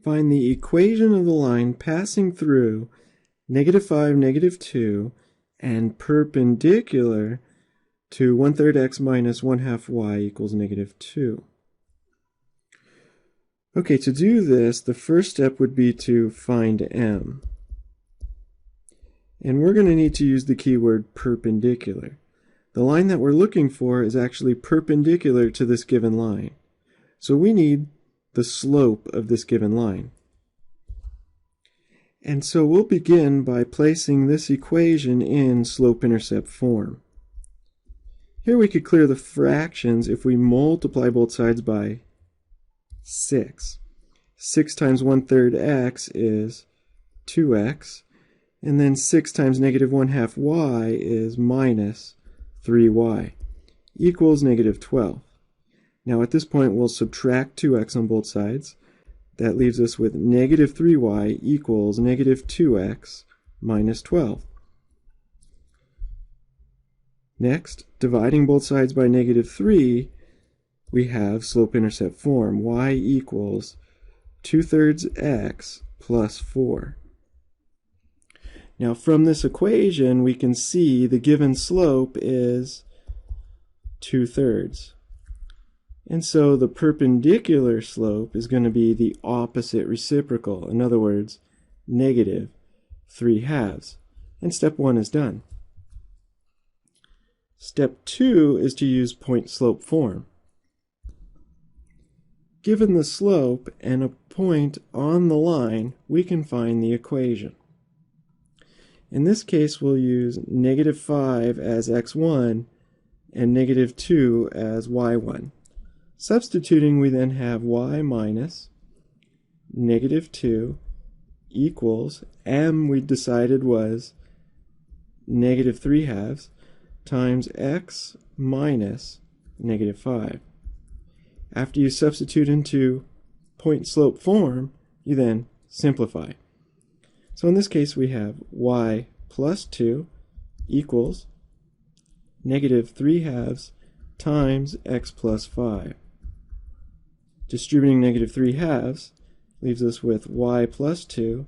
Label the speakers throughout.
Speaker 1: Find the equation of the line passing through -5, -2, and perpendicular to 1/3 x minus 1/2 y equals -2. Okay, to do this, the first step would be to find m. And we're going to need to use the keyword perpendicular. The line that we're looking for is actually perpendicular to this given line. So we need the slope of this given line. And so we'll begin by placing this equation in slope-intercept form. Here we could clear the fractions if we multiply both sides by 6. 6 times 1/3 x is 2x, and then 6 times -1/2 y is minus 3y, equals -12. Now at this point we'll subtract 2x on both sides. That leaves us with -3y equals -2x minus 12. Next, dividing both sides by -3, we have slope-intercept form. Y equals 2/3 x plus 4. Now from this equation we can see the given slope is 2/3. And so the perpendicular slope is going to be the opposite reciprocal. In other words, -3/2. And step 1 is done. Step 2 is to use point-slope form. Given the slope and a point on the line, we can find the equation. In this case, we'll use -5 as x1 and -2 as y1. Substituting, we then have y minus -2 equals m we decided was -3/2 times x minus -5. After you substitute into point-slope form, you then simplify. So in this case we have y plus 2 equals -3/2 times x plus 5. Distributing -3/2 leaves us with y plus 2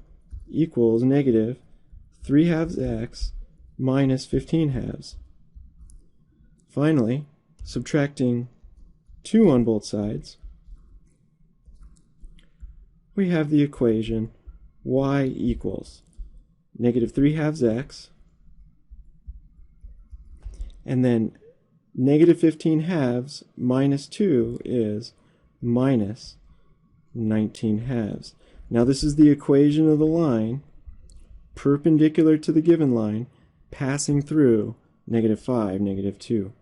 Speaker 1: equals -3/2 x minus 15/2. Finally, subtracting 2 on both sides, we have the equation y equals -3/2 x, and then -15/2 minus 2 is minus 19/2. Now this is the equation of the line perpendicular to the given line passing through -5, -2.